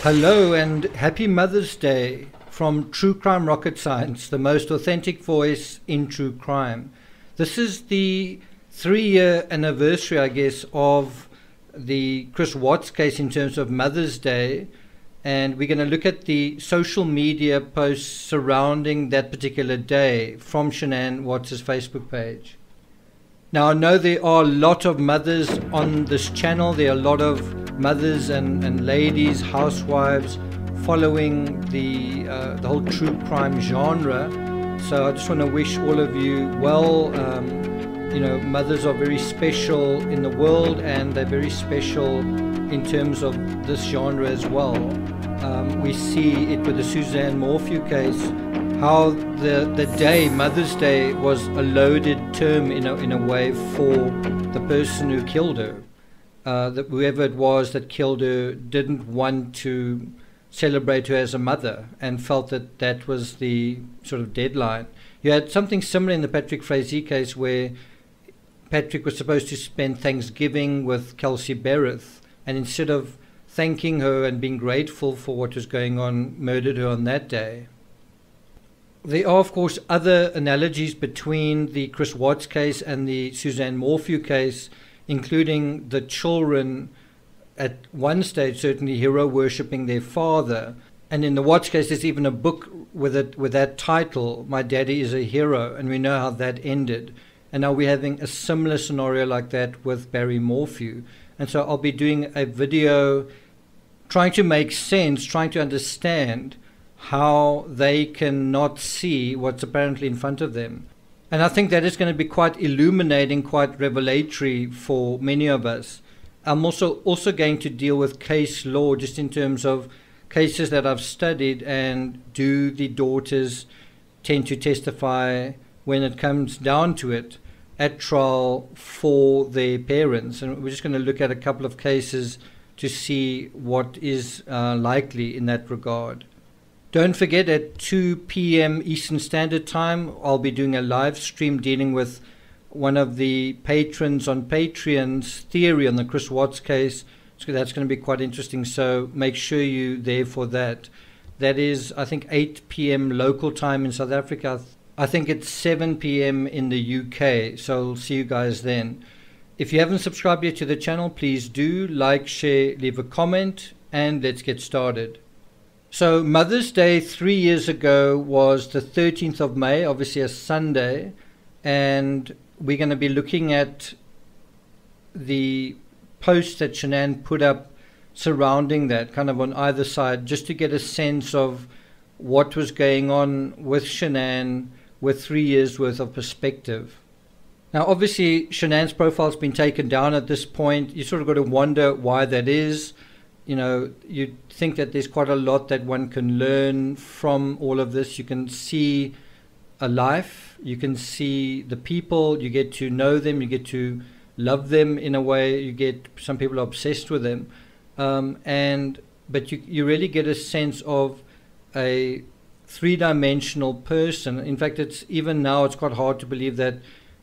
Hello and happy Mother's Day from True Crime Rocket Science, the most authentic voice in true crime. This is the 3-year anniversary, I guess, of the Chris Watts case in terms of Mother's Day, and we're going to look at the social media posts surrounding that particular day from Shan'ann Watts' Facebook page. Now, I know there are a lot of mothers on this channel. There are a lot of mothers and ladies, housewives, following the whole true crime genre. So I just want to wish all of you well. Mothers are very special in the world, and they're very special in terms of this genre as well. We see it with the Suzanne Morphew case, how the day, Mother's Day, was a loaded term in a way for the person who killed her. That whoever it was that killed her didn't want to celebrate her as a mother and felt that that was the sort of deadline. You had something similar in the Patrick Frazee case, where Patrick was supposed to spend Thanksgiving with Kelsey Bereth, and instead of thanking her and being grateful for what was going on, murdered her on that day. There are, of course, other analogies between the Chris Watts case and the Suzanne Morphew case, including the children at one stage certainly hero worshipping their father. And in the Watts case, there's even a book with that title, My Daddy is a Hero, and we know how that ended. And now we're having a similar scenario like that with Barry Morphew. And so I'll be doing a video trying to make sense, trying to understand how they cannot see what's apparently in front of them. And I think that is going to be quite illuminating, quite revelatory for many of us. I'm also going to deal with case law, just in terms of cases that I've studied, and do the daughters tend to testify when it comes down to it at trial for their parents. And we're just going to look at a couple of cases to see what is likely in that regard. Don't forget, at 2 p.m. Eastern Standard Time, I'll be doing a live stream dealing with one of the patrons on Patreon's theory on the Chris Watts case. So that's going to be quite interesting. So make sure you're there for that. That is, I think, 8 p.m. local time in South Africa. I think it's 7 p.m. in the UK. So I'll see you guys then. If you haven't subscribed yet to the channel, please do like, share, leave a comment, and let's get started. So Mother's Day 3 years ago was the 13th of May, obviously a Sunday, and we're going to be looking at the post that Shan'ann put up surrounding that, kind of on either side, just to get a sense of what was going on with Shan'ann with 3 years worth of perspective. Now obviously Shan'ann's profile's been taken down at this point. You sort of got to wonder why that is. You know, you think that there's quite a lot that one can learn from all of this. You can see a life, you can see the people, you get to know them, you get to love them in a way. You get, some people are obsessed with them, but you really get a sense of a three-dimensional person. In fact, it's even now it's quite hard to believe that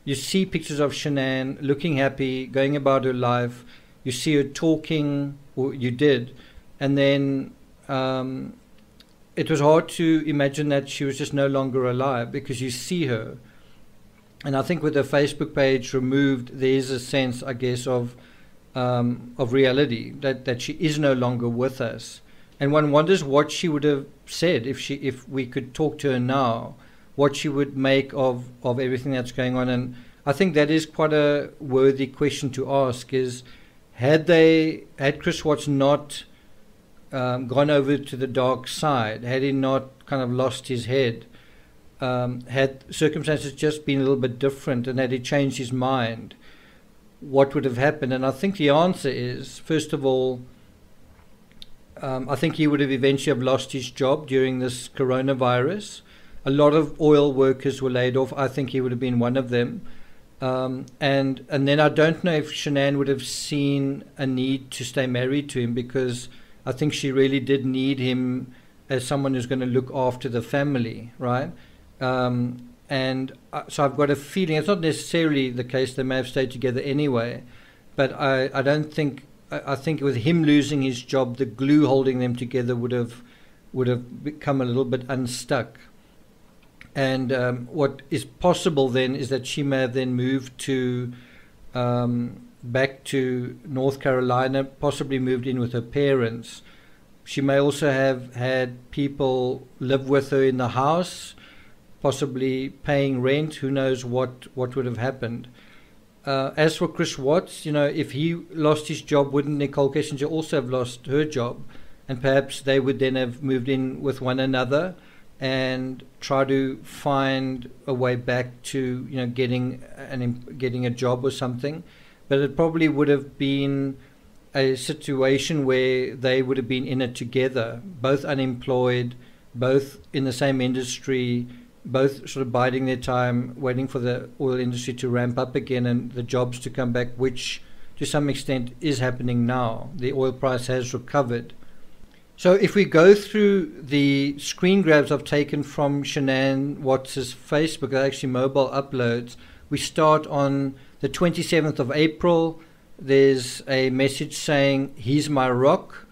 you see pictures of Shan'ann looking happy, going about her life. You see her talking, or you did, and then it was hard to imagine that she was just no longer alive, because you see her. And I think with her Facebook page removed, there is a sense, I guess, of reality, that she is no longer with us. And one wonders what she would have said if we could talk to her now, what she would make of everything that's going on. And I think that is quite a worthy question to ask, is had Chris Watts not gone over to the dark side, had he not kind of lost his head, had circumstances just been a little bit different, and had he changed his mind, what would have happened? And I think the answer is, first of all, I think he would have eventually have lost his job during this coronavirus. A lot of oil workers were laid off. I think he would have been one of them. And then I don't know if Shan'ann would have seen a need to stay married to him, because I think she really did need him as someone who's going to look after the family, right? So I've got a feeling, it's not necessarily the case, they may have stayed together anyway, but I don't think I think with him losing his job, the glue holding them together would have become a little bit unstuck. And what is possible then is that she may have then moved to back to North Carolina, possibly moved in with her parents. She may also have had people live with her in the house, possibly paying rent. Who knows what would have happened. As for Chris Watts, if he lost his job, wouldn't Nicole Kessinger also have lost her job? And perhaps they would then have moved in with one another and try to find a way back to getting a job or something. But it probably would have been a situation where they would have been in it together, both unemployed, both in the same industry, both sort of biding their time, waiting for the oil industry to ramp up again and the jobs to come back, which to some extent is happening now. The oil price has recovered. So if we go through the screen grabs I've taken from Shan'ann Watts' Facebook, actually mobile uploads, we start on the 27th of April. There's a message saying, "He's my rock,"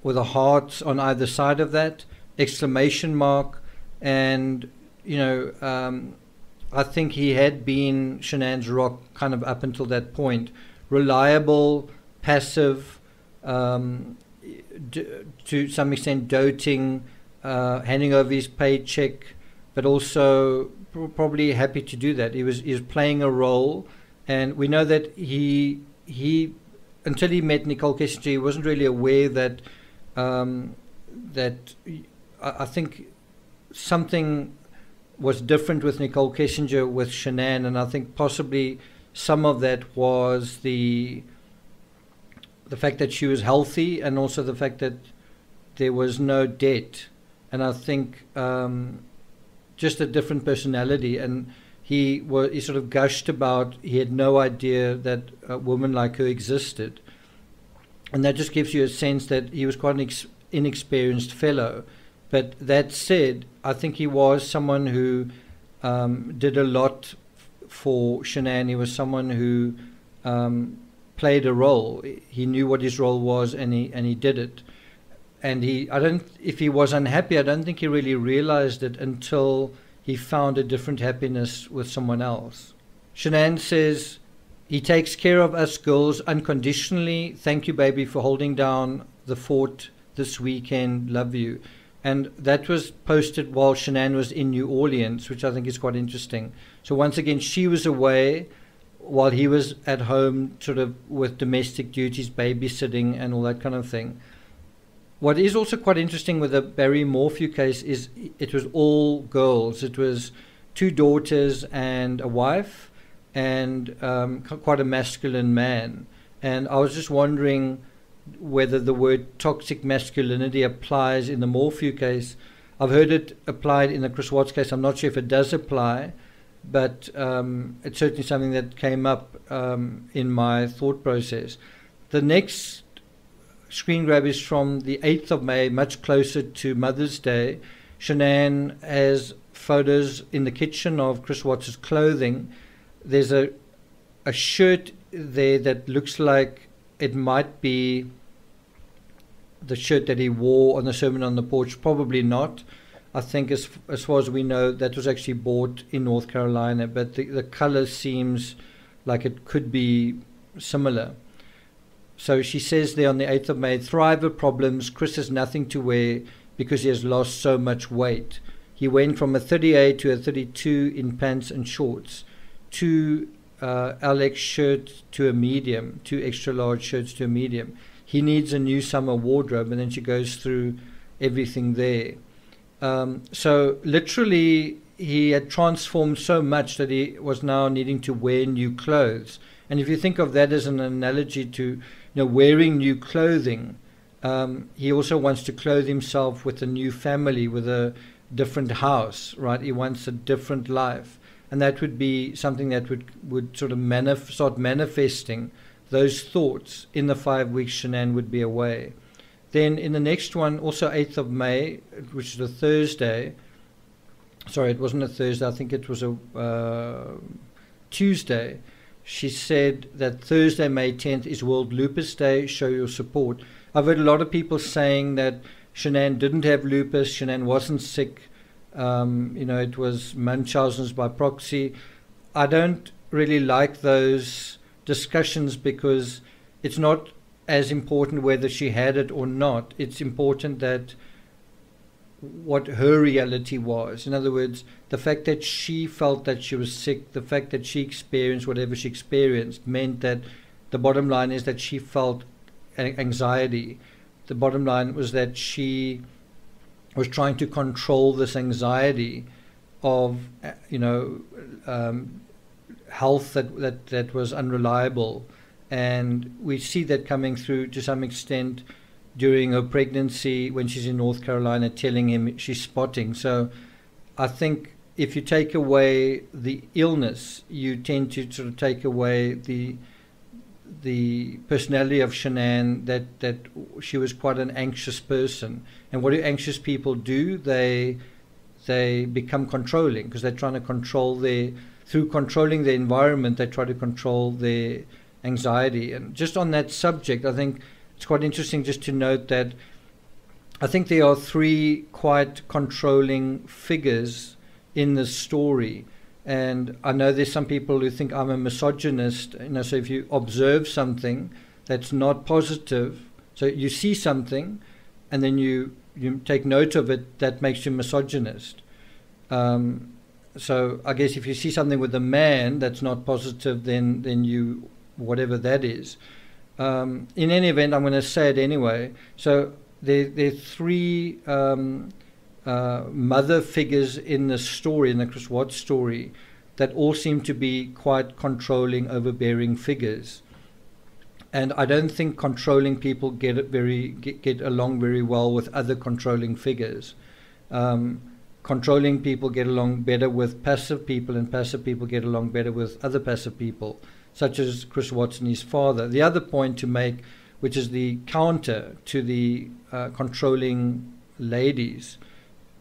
with a heart on either side of that, exclamation mark. And, I think he had been Shanann's rock kind of up until that point. Reliable, passive, to some extent doting, handing over his paycheck, but also probably happy to do that. He was playing a role, and we know that he until he met Nicole Kessinger, he wasn't really aware that I think something was different with Nicole Kessinger with Shan'ann, and I think possibly some of that was the fact that she was healthy, and also the fact that there was no debt. And I think just a different personality. And he sort of gushed about, he had no idea that a woman like her existed. And that just gives you a sense that he was quite an inexperienced fellow. But that said, I think he was someone who did a lot for Shan'ann. He was someone who played a role. He knew what his role was, and he did it. And if he was unhappy, I don't think he really realized it until he found a different happiness with someone else. Shan'ann says, "He takes care of us girls unconditionally. Thank you, baby, for holding down the fort this weekend. Love you." And that was posted while Shan'ann was in New Orleans, which I think is quite interesting. So once again, she was away while he was at home, sort of with domestic duties, babysitting and all that kind of thing. What is also quite interesting with the Barry Morphew case is it was all girls. It was 2 daughters and a wife, and quite a masculine man. And I was just wondering whether the word toxic masculinity applies in the Morphew case. I've heard it applied in the Chris Watts case. I'm not sure if it does apply, but it's certainly something that came up in my thought process. The next screen grab is from the 8th of May, much closer to Mother's Day. Shan'ann has photos in the kitchen of Chris Watts' clothing. There's a shirt there that looks like it might be the shirt that he wore on the Sermon on the Porch. Probably not. I think as far as we know, that was actually bought in North Carolina, but the color seems like it could be similar. So she says there on the 8th of May, "Thriver problems. Chris has nothing to wear because he has lost so much weight. He went from a 38 to a 32 in pants and shorts, 2 LX shirts to a medium, 2 extra large shirts to a medium. He needs a new summer wardrobe." And then she goes through everything there. So literally he had transformed so much that he was now needing to wear new clothes. And if you think of that as an analogy to wearing new clothing, he also wants to clothe himself with a new family, with a different house, right? He wants a different life. And that would be something that would sort of start manifesting those thoughts in the 5 weeks Shan'ann would be away. Then in the next one, also 8th of May, which is a Thursday. Sorry, it wasn't a Thursday. I think it was a Tuesday. she said that Thursday, May 10th is World Lupus Day. Show your support. I've heard a lot of people saying that Shan'ann didn't have lupus, Shan'ann wasn't sick, it was Munchausen's by proxy. I don't really like those discussions because it's not as important whether she had it or not. It's important that what her reality was. In other words, the fact that she felt that she was sick, the fact that she experienced whatever she experienced, meant that the bottom line is that she felt anxiety. The bottom line was that she was trying to control this anxiety of, health that was unreliable. And we see that coming through to some extent during her pregnancy when she's in North Carolina telling him she's spotting. So I think if you take away the illness, you tend to sort of take away the personality of Shan'ann, that she was quite an anxious person. And what do anxious people do? They become controlling, because they're trying to control through controlling the environment, they try to control their anxiety. And just on that subject, I think it's quite interesting just to note that I think there are three quite controlling figures in this story. And I know there's some people who think I'm a misogynist, so if you observe something that's not positive, so you see something and then you take note of it, that makes you misogynist. So I guess if you see something with a man that's not positive, then you, whatever that is. In any event, I'm going to say it anyway. So there are three mother figures in the story, in the Chris Watts story, that all seem to be quite controlling, overbearing figures. And I don't think controlling people get along very well with other controlling figures. Controlling people get along better with passive people, and passive people get along better with other passive people, such as Chris Watts and his father. The other point to make, which is the counter to the controlling ladies,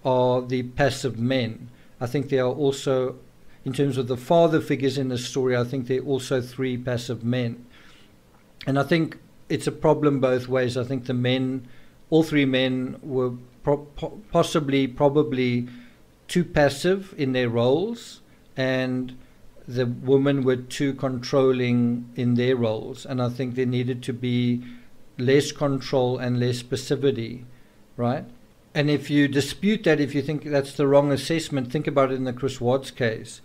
are the passive men. I think there are also, in terms of the father figures in the story, I think there are also three passive men. And I think it's a problem both ways. I think the men, all three men, were probably too passive in their roles, and the women were too controlling in their roles. And I think there needed to be less control and less passivity, right? And if you dispute that, if you think that's the wrong assessment, think about it in the Chris Watts case.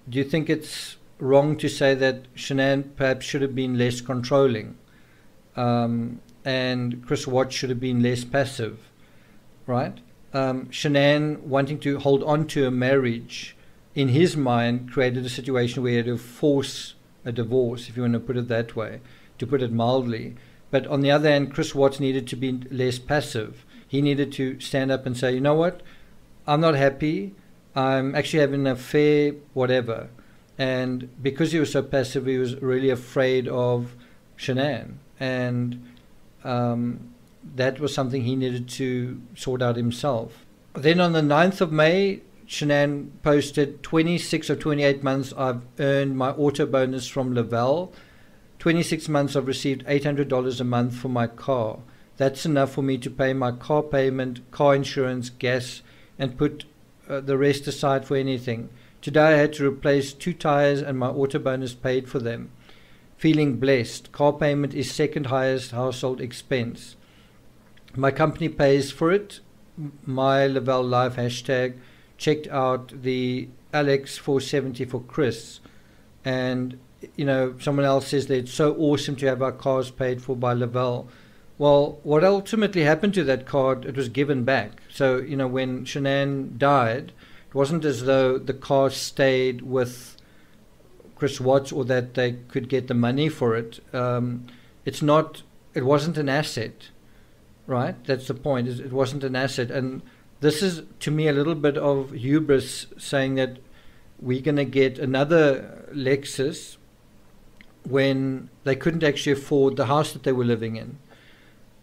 Do you think it's wrong to say that Shan'ann perhaps should have been less controlling, and Chris Watts should have been less passive, right? Shan'ann wanting to hold on to a marriage, in his mind, created a situation where he had to force a divorce, if you want to put it that way, to put it mildly. But on the other hand, Chris Watts needed to be less passive. He needed to stand up and say, you know what, I'm not happy, I'm actually having an affair, whatever. And because he was so passive, he was really afraid of Shan'ann. And that was something he needed to sort out himself. Then on the 9th of May, Shan'ann posted, 26 or 28 months I've earned my auto bonus from Lavelle. 26 months I've received $800 a month for my car. That's enough for me to pay my car payment, car insurance, gas, and put the rest aside for anything. Today I had to replace 2 tires and my auto bonus paid for them. Feeling blessed. Car payment is second highest household expense. My company pays for it. My Lavelle Life hashtag. Checked out the Alex 470 for Chris. And, someone else says that it's so awesome to have our cars paid for by Lavelle. Well, what ultimately happened to that card, it was given back. So, when Shan'ann died, it wasn't as though the car stayed with Chris Watts or that they could get the money for it. It wasn't an asset, right? That's the point. It wasn't an asset. And this is, to me, a little bit of hubris, saying that we're going to get another Lexus when they couldn't actually afford the house that they were living in.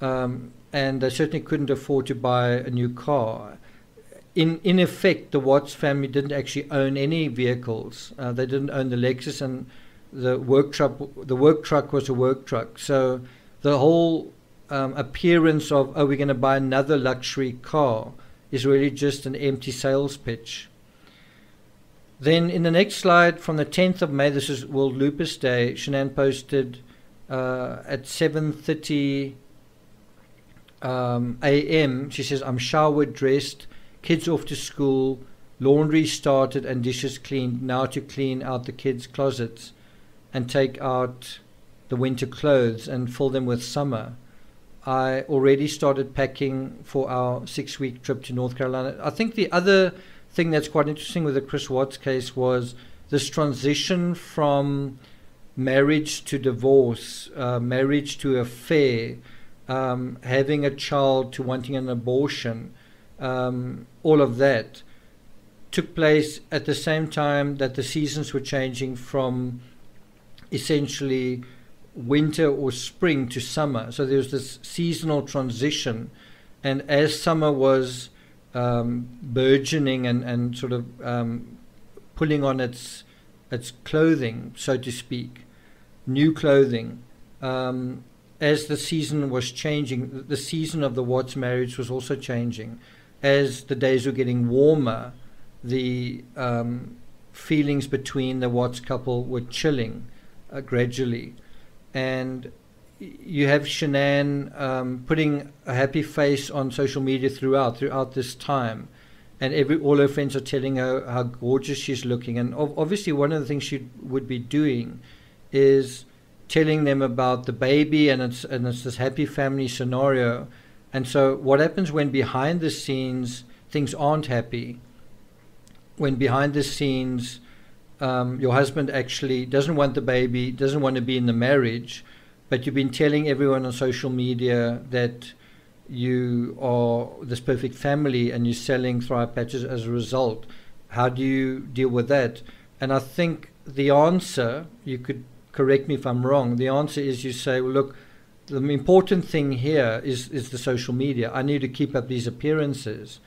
And they certainly couldn't afford to buy a new car. In effect, the Watts family didn't actually own any vehicles. They didn't own the Lexus, and the work truck was a work truck. So the whole appearance of, oh, we're going to buy another luxury car is really just an empty sales pitch. Then in the next slide, from the 10th of May, this is World Lupus Day, Shan'ann posted at 7:30 a.m. She says, I'm showered, dressed, kids off to school, laundry started and dishes cleaned. Now to clean out the kids' closets and take out the winter clothes and fill them with summer. I already started packing for our 6-week trip to North Carolina. I think the other thing that's quite interesting with the Chris Watts case was this transition from marriage to divorce, marriage to affair, having a child to wanting an abortion, all of that took place at the same time that the seasons were changing from essentially winter or spring to summer. So there was this seasonal transition, and as summer was burgeoning and sort of pulling on its clothing, so to speak, new clothing, as the season was changing, the season of the Watts marriage was also changing. As the days were getting warmer, the feelings between the Watts couple were chilling gradually. And you have Shan'ann putting a happy face on social media throughout this time, and all her friends are telling her how gorgeous she's looking. And obviously one of the things she would be doing is telling them about the baby, and it's this happy family scenario. And so what happens when behind the scenes things aren't happy, when behind the scenes your husband actually doesn't want the baby, doesn't want to be in the marriage, but you've been telling everyone on social media that you are this perfect family and you're selling Thrive patches as a result. How do you deal with that? And I think the answer, you could correct me if I'm wrong, the answer is you say, well, look, the important thing here is the social media. I need to keep up these appearances.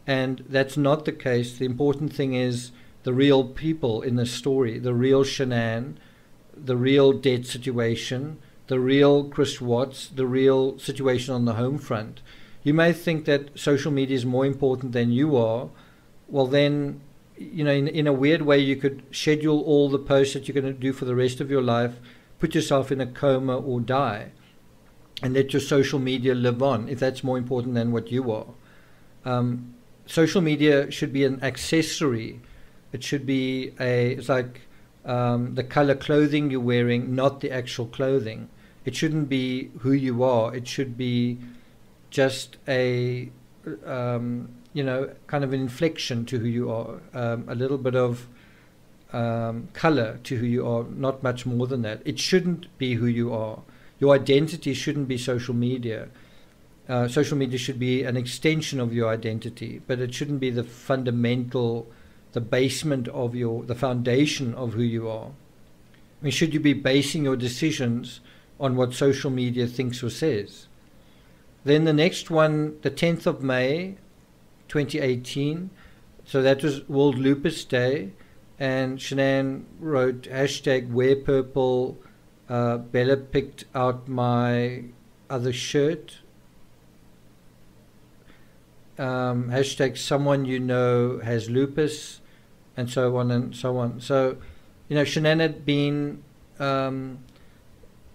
And that's not the case. The important thing is the real people in the story, the real Shan'ann, the real debt situation, the real Chris Watts, the real situation on the home front. You may think that social media is more important than you are. Well, then, you know, in a weird way, you could schedule all the posts that you're going to do for the rest of your life, put yourself in a coma or die, and let your social media live on, if that's more important than what you are. Social media should be an accessory. It should be it's like the color clothing you're wearing, not the actual clothing. It shouldn't be who you are. It should be just a, you know, kind of an inflection to who you are, a little bit of color to who you are, not much more than that. It shouldn't be who you are. Your identity shouldn't be social media. Social media should be an extension of your identity, but it shouldn't be the fundamental, the basement of the foundation of who you are. I mean, should you be basing your decisions on what social media thinks or says? Then the next one, the 10th of May, 2018, so that was World Lupus Day, and Shan'ann wrote #WearPurple, Bella picked out my other shirt, #someone you know has lupus, and so on and so on. So, you know, Shan'ann had been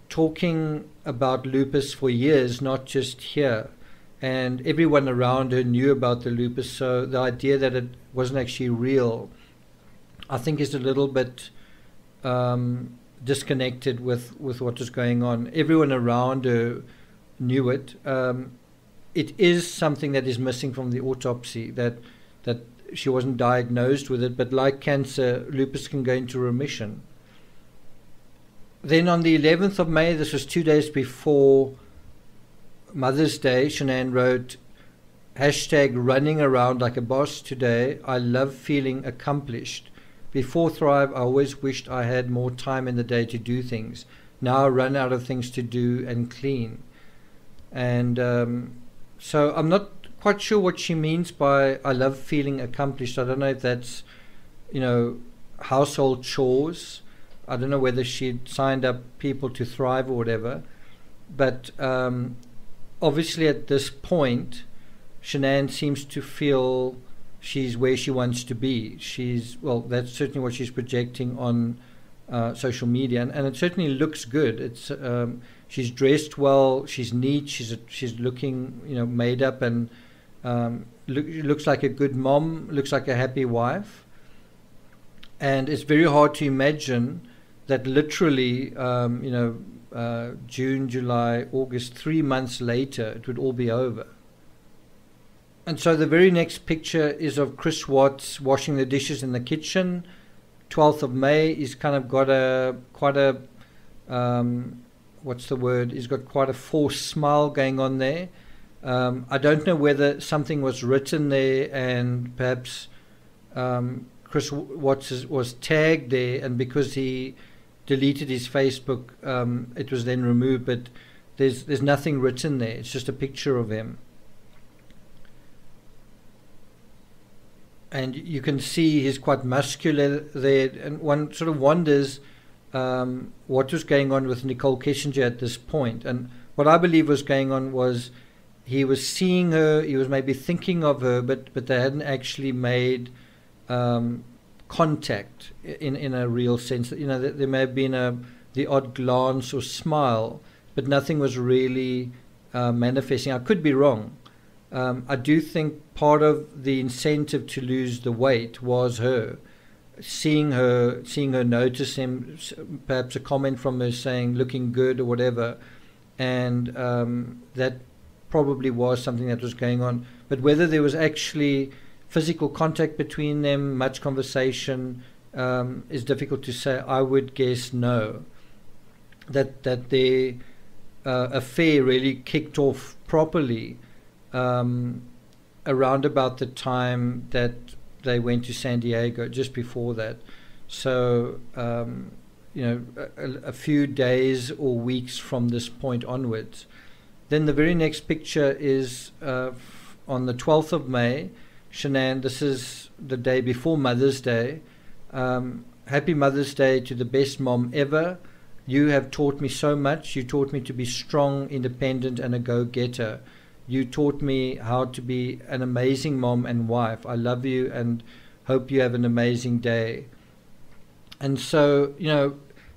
talking about lupus for years, not just here, and everyone around her knew about the lupus. So the idea that it wasn't actually real, I think, is a little bit disconnected with what was going on. Everyone around her knew it. It is something that is missing from the autopsy, that she wasn't diagnosed with it, but like cancer, lupus can go into remission. Then on the 11th of May, this was 2 days before Mother's Day, Shan'ann wrote, #running around like a boss today. I love feeling accomplished. Before Thrive, I always wished I had more time in the day to do things. Now I run out of things to do and clean. And so I'm not quite sure what she means by I love feeling accomplished. I don't know if that's, you know, household chores, I don't know whether she'd signed up people to thrive or whatever, but obviously at this point, Shan'ann seems to feel she's where she wants to be. Well, that's certainly what she's projecting on social media, and it certainly looks good. It's she's dressed well, she's neat, she's looking, made up, and looks like a good mom, looks like a happy wife. And it's very hard to imagine that literally, June, July, August, 3 months later, it would all be over. And so the very next picture is of Chris Watts washing the dishes in the kitchen. 12th of May, he's kind of got quite a what's the word? He's got quite a forced smile going on there. I don't know whether something was written there, and perhaps Chris Watts was tagged there, and because he deleted his Facebook, it was then removed. But there's nothing written there. It's just a picture of him. And you can see he's quite muscular there, and one sort of wonders what was going on with Nicole Kessinger at this point. And what I believe was going on was he was seeing her, he was maybe thinking of her, but they hadn't actually made contact in a real sense. There may have been the odd glance or smile, but nothing was really manifesting. I could be wrong. I do think part of the incentive to lose the weight was seeing her notice him, perhaps a comment from her saying looking good or whatever, and that probably was something that was going on. But whether there was actually physical contact between them, much conversation, is difficult to say. I would guess no. That their affair really kicked off properly around about the time that they went to San Diego, just before that. So, a few days or weeks from this point onwards. Then the very next picture is on the 12th of May. Shan'ann, this is the day before Mother's Day. Happy Mother's Day to the best mom ever. You have taught me so much. You taught me to be strong, independent, and a go-getter. You taught me how to be an amazing mom and wife. I love you and hope you have an amazing day. And so,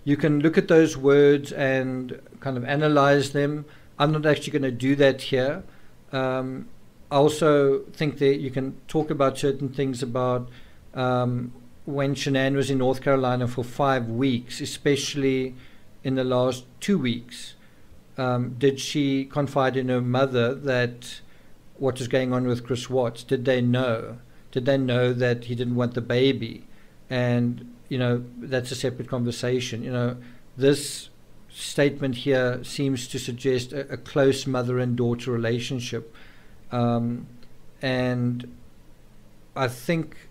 you can look at those words and kind of analyze them. I'm not actually going to do that here. I also think that you can talk about certain things about when Shan'ann was in North Carolina for 5 weeks, especially in the last 2 weeks. Did she confide in her mother that what was going on with Chris Watts? Did they know? Did they know that he didn't want the baby? And, that's a separate conversation. This statement here seems to suggest a close mother and daughter relationship. And I think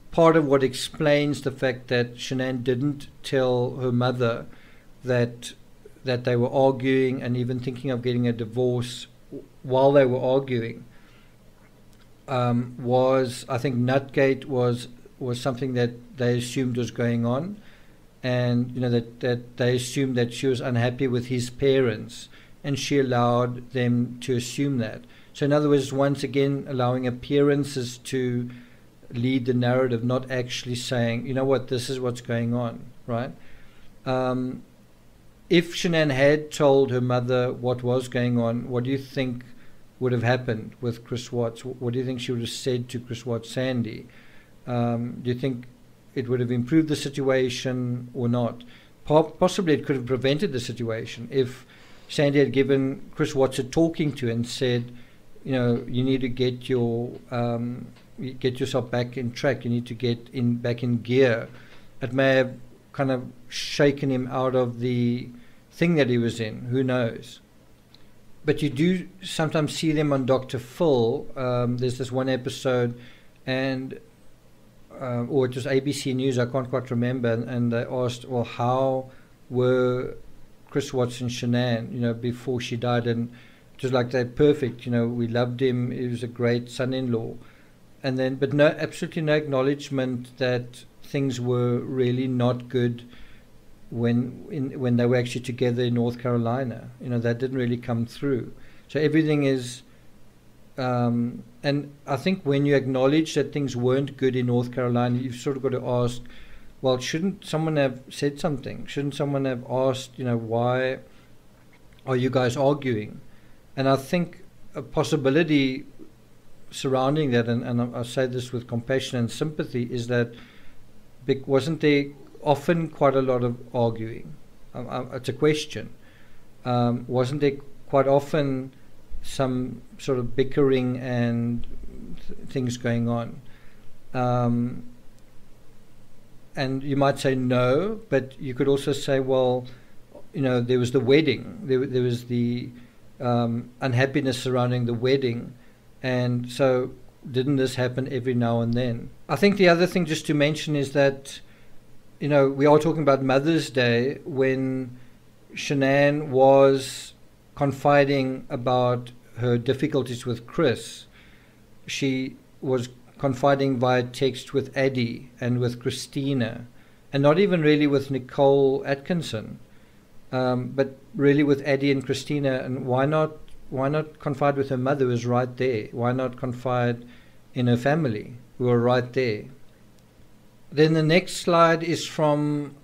part of what explains the fact that Shan'ann didn't tell her mother that they were arguing and even thinking of getting a divorce while they were arguing was, I think, Nutgate was something that they assumed was going on, and that they assumed that she was unhappy with his parents, and she allowed them to assume that. So in other words, once again, allowing appearances to lead the narrative, not actually saying, this is what's going on, right? If Shan'ann had told her mother what was going on, what do you think would have happened with Chris Watts? What do you think she would have said to Chris Watts, Sandy? Do you think it would have improved the situation or not? Possibly it could have prevented the situation if Sandy had given Chris Watts a talking to and said, you need to get yourself back in track. You need to get back in gear. It may have kind of shaken him out of the thing that he was in. Who knows? But you do sometimes see them on Dr. Phil. There's this one episode, and or it was ABC News, I can't quite remember, and they asked, well, how were Chris Watts and Shan'ann, before she died? And it was like, they're perfect, we loved him, he was a great son-in-law. And then, but absolutely no acknowledgement that things were really not good when they were actually together in North Carolina. That didn't really come through. So everything is, and I think when you acknowledge that things weren't good in North Carolina, you've sort of got to ask, well, shouldn't someone have said something? Shouldn't someone have asked, why are you guys arguing? And I think a possibility surrounding that, and I say this with compassion and sympathy, is that wasn't there often quite a lot of arguing? It's a question. Wasn't there quite often some sort of bickering and things going on? And you might say no, but you could also say, well, there was the wedding. There was the unhappiness surrounding the wedding. And so didn't this happen every now and then? I think the other thing just to mention is that, we are talking about Mother's Day when Shan'ann was confiding about her difficulties with Chris. She was confiding via text with Addie and with Christina, and not even really with Nicole Atkinson, but really with Addie and Christina. And why not confide with her mother, who was right there? Why not confide in her family, who were right there? Then the next slide is from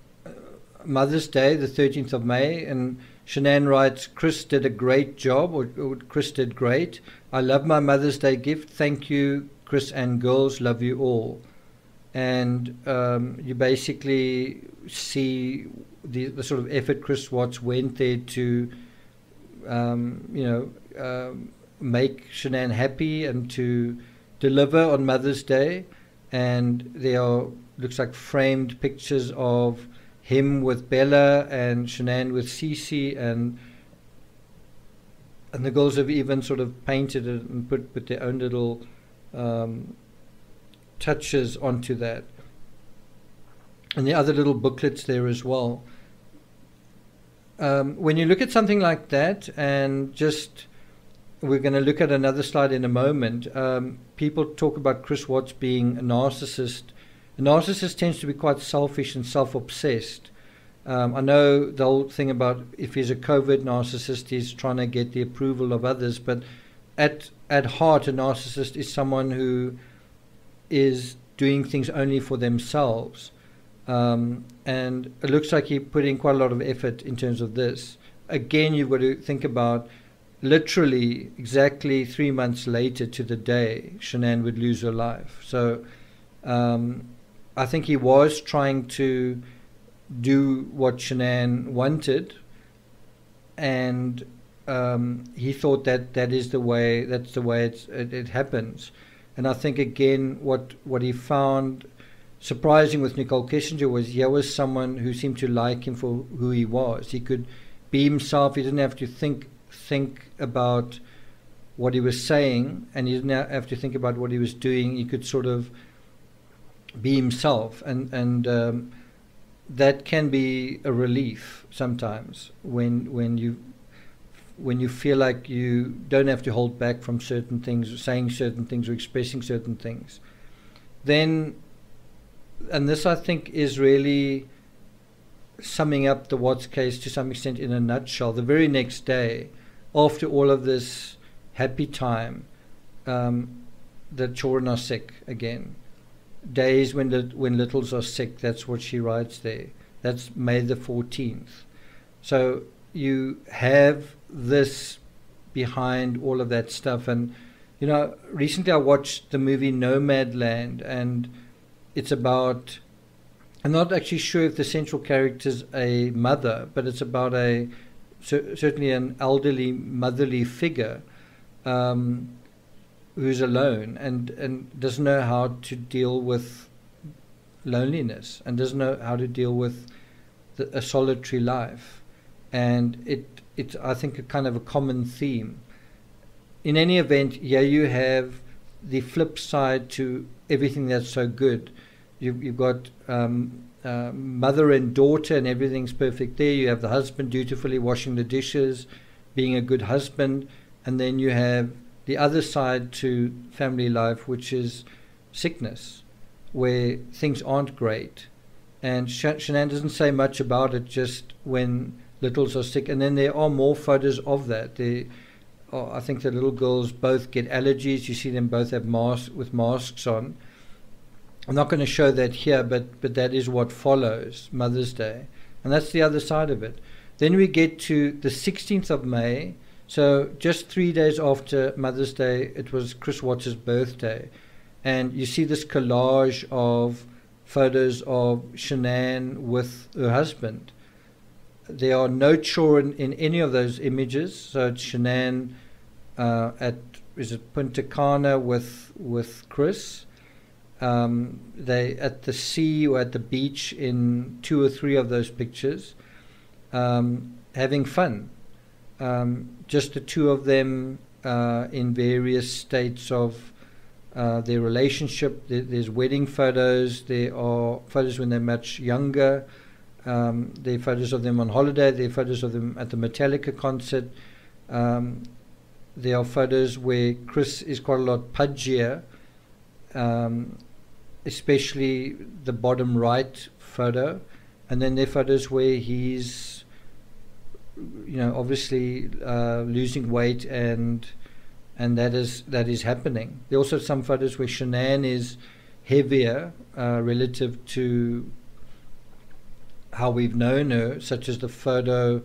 Mother's Day, the 13th of May, and Shan'ann writes, Chris did a great job, or Chris did great. I love my Mother's Day gift. Thank you, Chris and girls. Love you all. And you basically see the sort of effort Chris Watts went there to, make Shan'ann happy and to deliver on Mother's Day. And there are, looks like, framed pictures of him with Bella and Shan'ann with Cece, and the girls have even sort of painted it and put their own little touches onto that. And the other little booklets there as well. When you look at something like that, and just, we're going to look at another slide in a moment, people talk about Chris Watts being a narcissist. A narcissist tends to be quite selfish and self-obsessed. I know the whole thing about if he's a covert narcissist, he's trying to get the approval of others, but at heart, a narcissist is someone who is doing things only for themselves. And it looks like he put in quite a lot of effort in terms of this. Again, you've got to think about literally exactly 3 months later to the day Shan'ann would lose her life. So I think he was trying to do what Shan'ann wanted, and he thought that's the way it happens. And I think, again, what he found surprising with Nicole Kessinger was here was someone who seemed to like him for who he was. He could be himself. He didn't have to think about what he was saying, and he didn't have to think about what he was doing. He could sort of be himself, and that can be a relief sometimes when you feel like you don't have to hold back from certain things, saying certain things, or expressing certain things. Then, and this I think is really summing up the Watts case to some extent in a nutshell. The very next day, after all of this happy time, the children are sick again. Days when littles are sick, that's what she writes there. That's May the 14th. So you have this behind all of that stuff. And, recently I watched the movie Nomadland, and it's about, I'm not actually sure if the central character's a mother, but it's about certainly an elderly motherly figure who's alone and doesn't know how to deal with loneliness, and doesn't know how to deal with a solitary life. And it's I think a kind of a common theme. In any event, here you have the flip side to everything that's so good. You've got mother and daughter, and everything's perfect there. You have the husband dutifully washing the dishes, being a good husband, and then you have the other side to family life, which is sickness, where things aren't great. And Shan'ann doesn't say much about it, just when littles are sick. And then there are more photos of that. I think the little girls both get allergies. You see them both have masks on. I'm not going to show that here, but that is what follows Mother's Day. And that's the other side of it. Then we get to the 16th of May. So just 3 days after Mother's Day, it was Chris Watts' birthday. And you see this collage of photos of Shan'ann with her husband. There are no children in any of those images. So it's Shan'ann is it Punta Cana with Chris. They at the sea or at the beach in 2 or 3 of those pictures, having fun. Just the two of them in various states of their relationship. There's wedding photos. There are photos when they're much younger. There are photos of them on holiday. There are photos of them at the Metallica concert. There are photos where Chris is quite a lot pudgier, especially the bottom right photo. And then there are photos where he's, obviously losing weight, and that is happening. There are also some photos where Shan'ann is heavier relative to how we've known her, such as the photo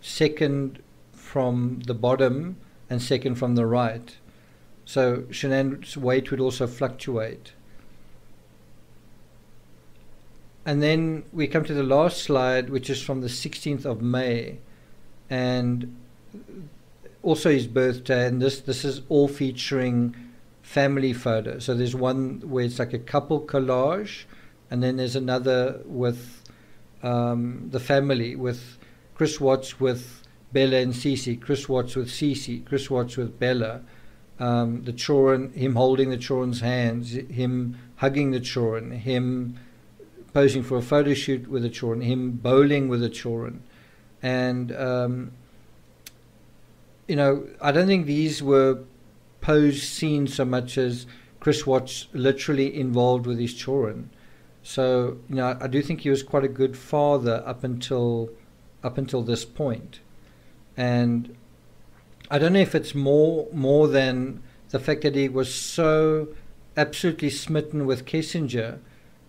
second from the bottom and second from the right. So Shan'ann's weight would also fluctuate. And then we come to the last slide, which is from the 16th of May, and also his birthday. And this is all featuring family photos. So there's one where it's like a couple collage, and then there's another with the family, with Chris Watts with Bella and Cece, Chris Watts with Cece, Chris Watts with Bella, the children, him holding the children's hands, him hugging the children, him posing for a photo shoot with the children, him bowling with the children. And I don't think these were posed scenes so much as Chris Watts literally involved with his children. So I do think he was quite a good father up until this point. And I don't know if it's more than the fact that he was so absolutely smitten with Kissinger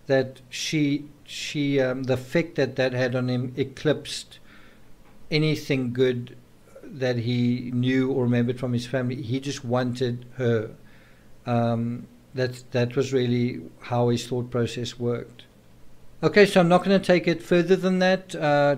that the effect that had on him eclipsed anything good that he knew or remembered from his family. He just wanted her. That was really how his thought process worked. Okay, so I'm not going to take it further than that.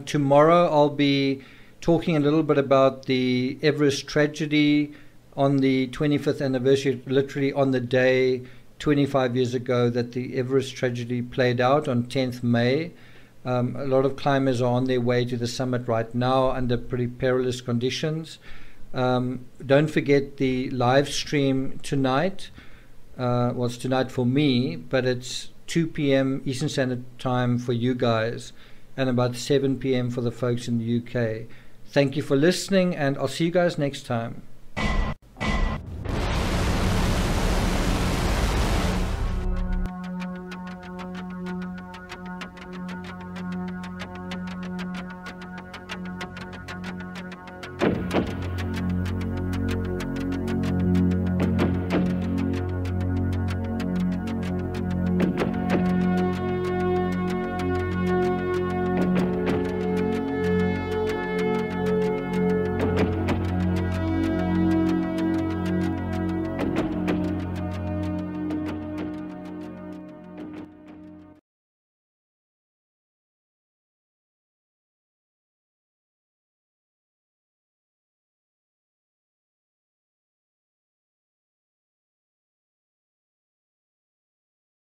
Tomorrow I'll be talking a little bit about the Everest tragedy on the 25th anniversary, literally on the day 25 years ago that the Everest tragedy played out on 10th May. A lot of climbers are on their way to the summit right now under pretty perilous conditions. Don't forget the live stream tonight. Well, it's tonight for me, but it's 2 p.m. Eastern Standard Time for you guys, and about 7 p.m. for the folks in the UK. Thank you for listening, and I'll see you guys next time.